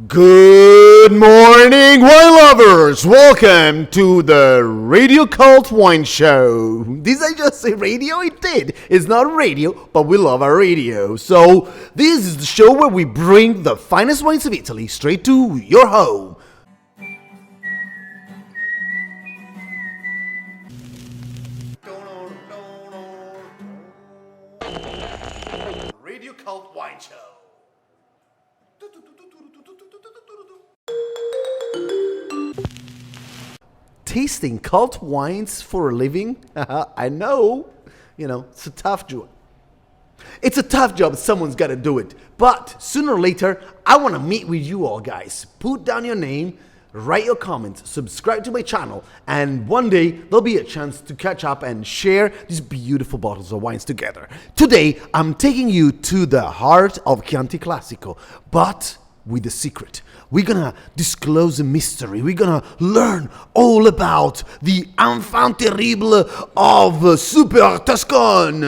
Good morning, wine lovers! Welcome to the Radio Cult Wine Show. Did I just say radio? It did. It's not radio, but we love our radio. So, this is the show where we bring the finest wines of Italy straight to your home. Radio Cult Wine Show. Tasting cult wines for a living? I know. It's a tough job. It's a tough job. Someone's got to do it. But sooner or later, I want to meet with you all, guys. Put down your name, write your comments, subscribe to my channel, and one day there'll be a chance to catch up and share these beautiful bottles of wines together. Today, I'm taking you to the heart of Chianti Classico, but with a secret. We're gonna disclose a mystery. We're gonna learn all about the enfant terrible of Super Tuscan.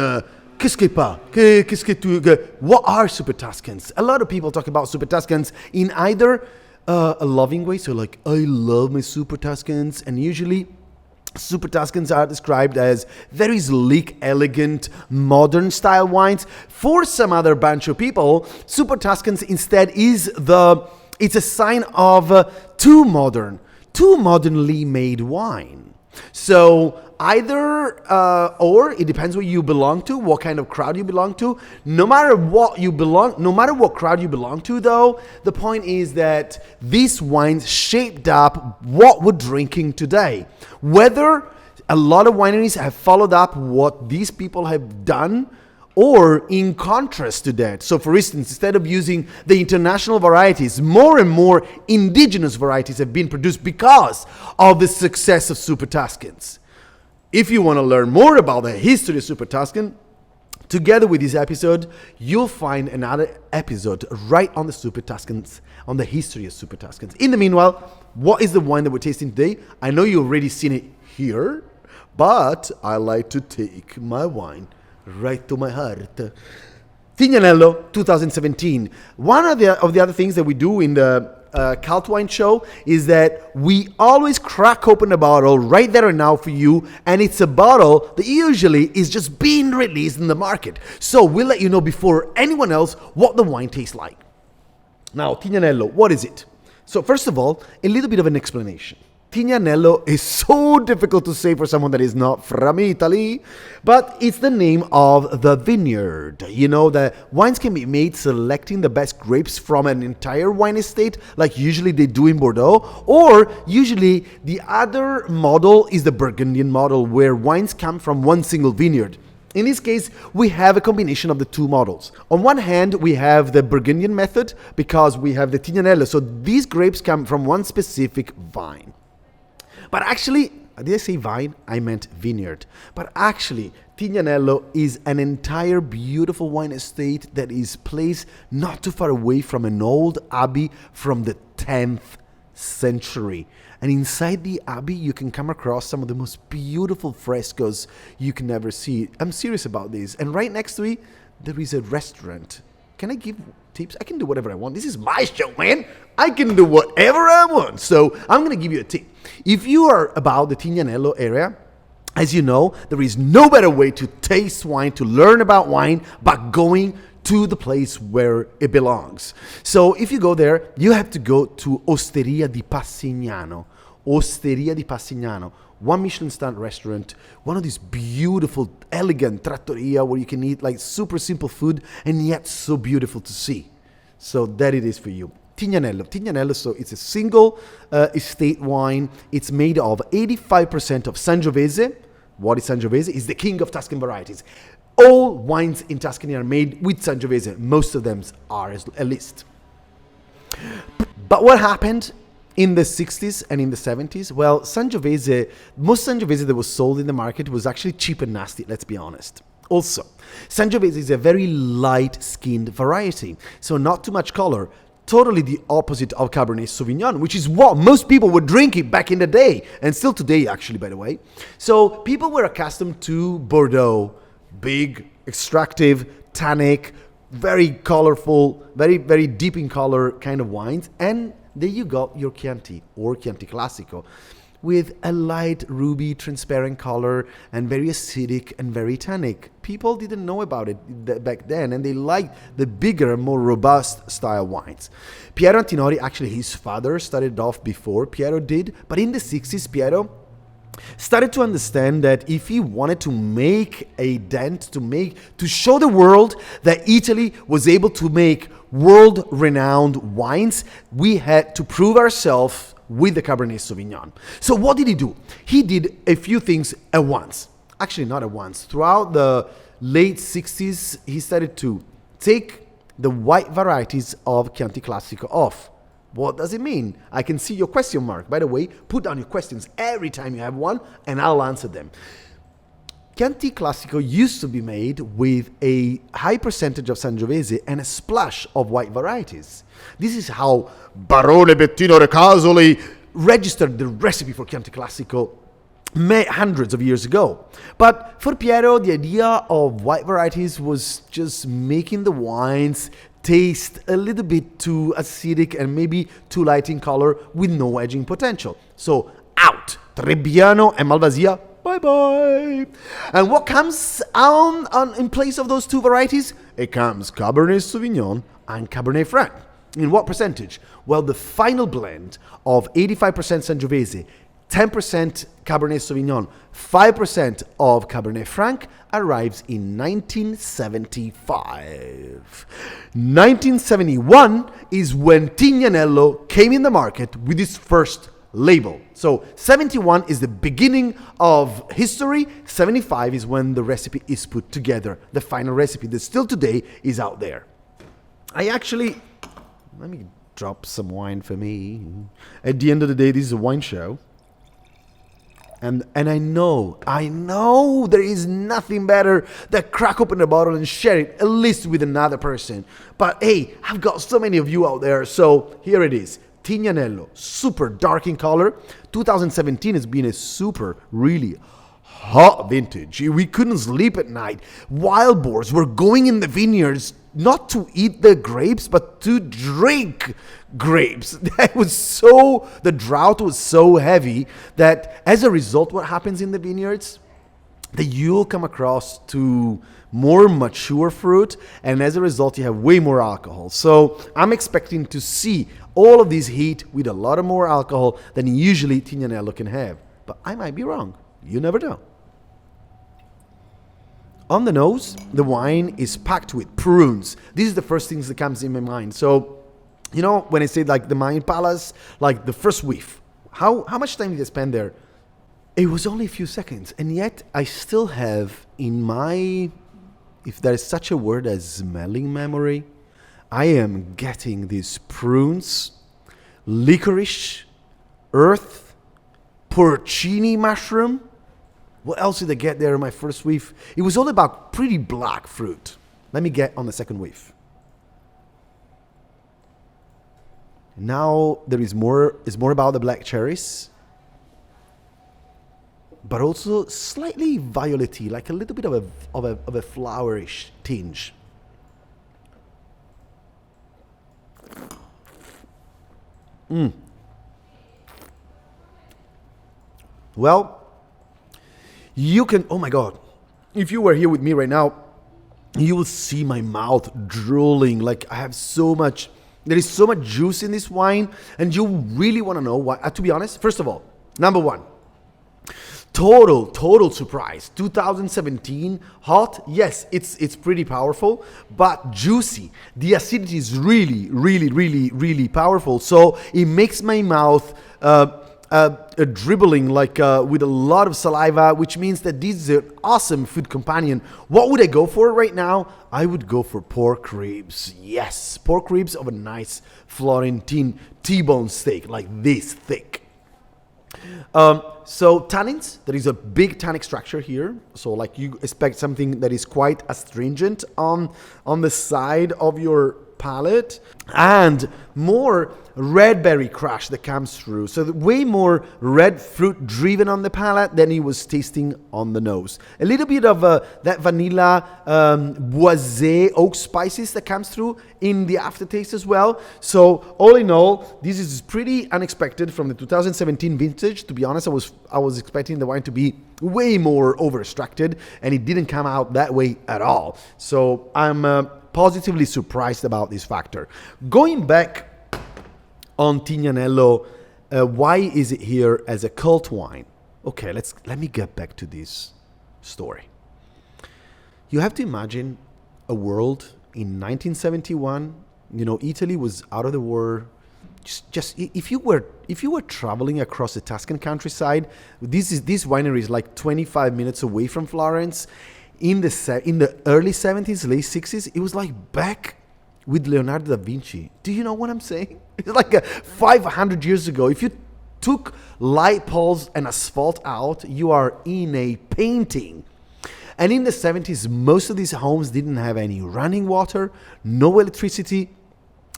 What are Super Tuscans? A lot of people talk about Super Tuscans in either a loving way, so like, I love my Super Tuscans, and usually Super Tuscans are described as very sleek, elegant, modern style wines. For some other bunch of people, Super Tuscans instead it's a sign of too modernly made wine. So either or, it depends what you belong to, what kind of crowd you belong to. No matter what crowd you belong to, though, the point is that these wines shaped up what we're drinking today. Whether a lot of wineries have followed up what these people have done, or in contrast to that. So for instance, instead of using the international varieties, more and more indigenous varieties have been produced because of the success of Super Tuscans. If you want to learn more about the history of Super Tuscan, together with this episode, you'll find another episode right on the Super Tuscans, on the history of Super Tuscans. In the meanwhile, what is the wine that we're tasting today? I know you've already seen it here, but I like to take my wine right to my heart. Tignanello 2017. One of the other things that we do in the Cult Wine Show is that we always crack open a bottle right there and now for you, and it's a bottle that usually is just being released in the market. So we'll let you know before anyone else what the wine tastes like. Now, Tignanello, what is it? So first of all, a little bit of an explanation. Tignanello is so difficult to say for someone that is not from Italy, but it's the name of the vineyard. The wines can be made selecting the best grapes from an entire wine estate, like usually they do in Bordeaux, or usually the other model is the Burgundian model, where wines come from one single vineyard. In this case, we have a combination of the two models. On one hand, we have the Burgundian method because we have the Tignanello, so these grapes come from one specific vine. But actually, did I say vine? I meant vineyard. But actually, Tignanello is an entire beautiful wine estate that is placed not too far away from an old abbey from the 10th century. And inside the abbey, you can come across some of the most beautiful frescoes you can ever see. I'm serious about this. And right next to it, there is a restaurant. Can I give tips? I can do whatever I want. This is my show, man. I can do whatever I want. So I'm going to give you a tip. If you are about the Tignanello area, as you know, there is no better way to taste wine, to learn about wine, but going to the place where it belongs. So if you go there, you have to go to Osteria di Passignano. Osteria di Passignano. One Michelin star restaurant, one of these beautiful, elegant trattoria where you can eat like super simple food and yet so beautiful to see. So that it is for you. Tignanello, so it's a single estate wine. It's made of 85% of Sangiovese. What is Sangiovese? It's the king of Tuscan varieties. All wines in Tuscany are made with Sangiovese. Most of them are, at least. But what happened in the 60s and in the 70s? Well, Sangiovese, most Sangiovese that was sold in the market was actually cheap and nasty, let's be honest. Also, Sangiovese is a very light-skinned variety, so not too much color. Totally the opposite of Cabernet Sauvignon, which is what most people were drinking back in the day, and still today, actually, by the way. So people were accustomed to Bordeaux, big, extractive, tannic, very colorful, very, very deep in color kind of wines. And there you got your Chianti or Chianti Classico with a light ruby transparent color and very acidic and very tannic. People didn't know about it back then, and they liked the bigger, more robust style wines. Piero Antinori, actually his father started off before Piero did, but in the 60s Piero started to understand that if he wanted to make a dent, to show the world that Italy was able to make world-renowned wines, we had to prove ourselves with the Cabernet Sauvignon. So what did he do? He did a few things at once. Actually, not at once. Throughout the late 60s, he started to take the white varieties of Chianti Classico off. What does it mean? I can see your question mark. By the way, put down your questions every time you have one, and I'll answer them. Chianti Classico used to be made with a high percentage of Sangiovese and a splash of white varieties. This is how Barone Bettino Recasoli registered the recipe for Chianti Classico hundreds of years ago. But for Piero, the idea of white varieties was just making the wines taste a little bit too acidic and maybe too light in color with no aging potential. So out, Trebbiano and Malvasia, bye-bye. And what comes on in place of those two varieties? It comes Cabernet Sauvignon and Cabernet Franc. In what percentage? Well, the final blend of 85% Sangiovese, 10% Cabernet Sauvignon, 5% of Cabernet Franc arrives in 1975. 1971 is when Tignanello came in the market with his first label. So 71 is the beginning of history. 75 is when the recipe is put together. The final recipe that still today is out there. Let me drop some wine for me. At the end of the day, this is a wine show. And I know there is nothing better than crack open a bottle and share it, at least with another person. But hey, I've got so many of you out there, so here it is. Tignanello, super dark in color. 2017 has been a super, really hot vintage. We couldn't sleep at night. Wild boars were going in the vineyards not to eat the grapes, but to drink grapes. The drought was so heavy that as a result, what happens in the vineyards? That you'll come across to more mature fruit, and as a result, you have way more alcohol. So I'm expecting to see all of this heat with a lot of more alcohol than usually Tignanello can have. But I might be wrong. You never know. On the nose, the wine is packed with prunes. This is the first things that comes in my mind. So, you know, when I say like the Mayan Palace, like the first whiff, how much time did I spend there? It was only a few seconds, and yet I still have in my, if there is such a word as smelling memory, I am getting these prunes, licorice, earth, porcini mushroom. What else did I get there in my first whiff? It was all about pretty black fruit. Let me get on the second whiff. Now there is more. It's more about the black cherries, but also slightly violety, like a little bit of a flowerish tinge. Well, you can, oh my God, if you were here with me right now, you will see my mouth drooling. Like I have so much, there is so much juice in this wine, and you really want to know why. To be honest, first of all, number one, total surprise. 2017, hot, yes, it's pretty powerful, but juicy. The acidity is really powerful. So it makes my mouth dribbling like with a lot of saliva, which means that this is an awesome food companion. What would I go for right now? I would go for pork ribs. Yes, pork ribs of a nice Florentine T-bone steak, like this thick. So tannins, there is a big tannic structure here. So like you expect something that is quite astringent on the side of your palate, and more red berry crush that comes through. So way more red fruit driven on the palate than he was tasting on the nose. A little bit of that vanilla boisé oak spices that comes through in the aftertaste as well. So all in all, this is pretty unexpected from the 2017 vintage. To be honest, I was expecting the wine to be way more over-extracted, and it didn't come out that way at all. So I'm positively surprised about this factor. Going back on Tignanello, why is it here as a cult wine? Okay, let me get back to this story. You have to imagine a world in 1971. You know, Italy was out of the war. Just if you were traveling across the Tuscan countryside, this winery is like 25 minutes away from Florence. In the early 70s, late 60s, it was like back with Leonardo da Vinci. Do you know what I'm saying? It's like 500 years ago. If you took light poles and asphalt out, you are in a painting. And in the 70s, most of these homes didn't have any running water, no electricity.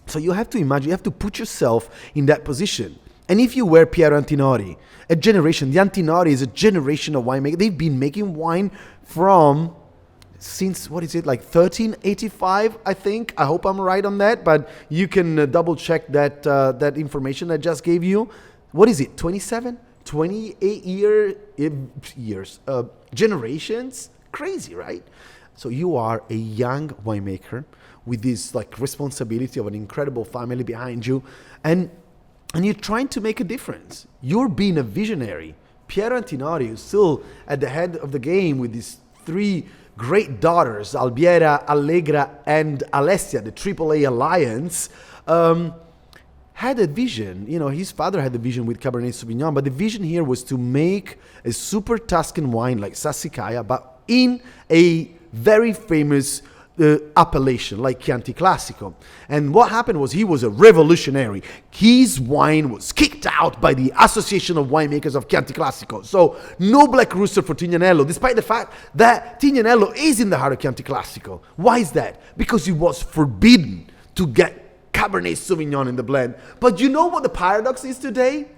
So you have to imagine, you have to put yourself in that position. And if you were Piero Antinori, the Antinori is a generation of winemakers. They've been making wine since, what is it, like 1385, I think. I hope I'm right on that, but you can double check that information I just gave you. What is it, 27, 28 years, generations? Crazy, right? So you are a young winemaker with this like responsibility of an incredible family behind you, and you're trying to make a difference. You're being a visionary. Piero Antinori is still at the head of the game with these three great daughters, Albiera, Allegra, and Alessia, the AAA alliance, had a vision. You know, his father had a vision with Cabernet Sauvignon, but the vision here was to make a super Tuscan wine like Sassicaia, but in a very famous appellation like Chianti Classico. And what happened was he was a revolutionary. His wine was kicked out by the Association of Winemakers of Chianti Classico. So no Black Rooster for Tignanello, despite the fact that Tignanello is in the heart of Chianti Classico. Why is that? Because it was forbidden to get Cabernet Sauvignon in the blend. But you know what the paradox is today?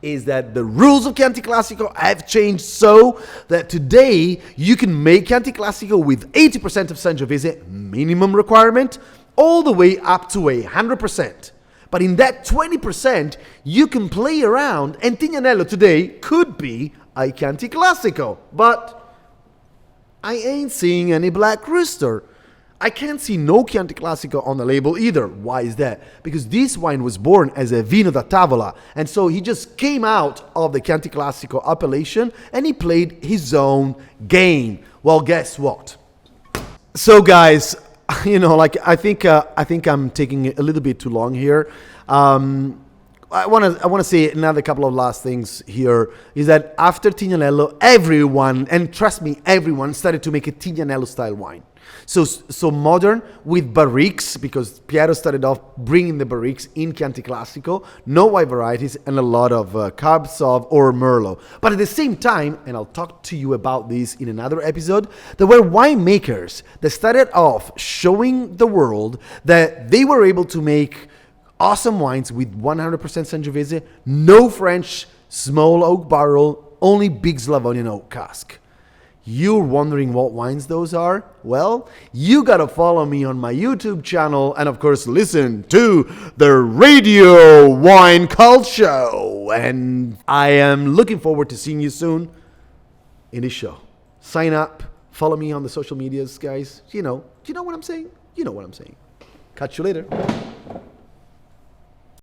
Is that the rules of Chianti Classico have changed so that today you can make Chianti Classico with 80% of Sangiovese minimum requirement all the way up to 100%. But in that 20%, you can play around, and Tignanello today could be a Chianti Classico. But I ain't seeing any Black Rooster. I can't see no Chianti Classico on the label either. Why is that? Because this wine was born as a Vino da Tavola, and so he just came out of the Chianti Classico appellation and he played his own game. Well, guess what? So guys, you know, like I think I'm taking it a little bit too long here. I want to say another couple of last things here, is that after Tignanello, everyone, and trust me, everyone started to make a Tignanello style wine. So modern with barriques, because Piero started off bringing the barriques in Chianti Classico, no white varieties, and a lot of Cab Sauv or Merlot. But at the same time, and I'll talk to you about this in another episode, there were winemakers that started off showing the world that they were able to make awesome wines with 100% Sangiovese, no French small oak barrel, only big Slavonian oak cask. You're wondering what wines those are? Well, you gotta follow me on my YouTube channel and of course listen to the Radio Wine Cult Show. And I am looking forward to seeing you soon in this show. Sign up, follow me on the social medias, guys. You know what I'm saying? You know what I'm saying. Catch you later.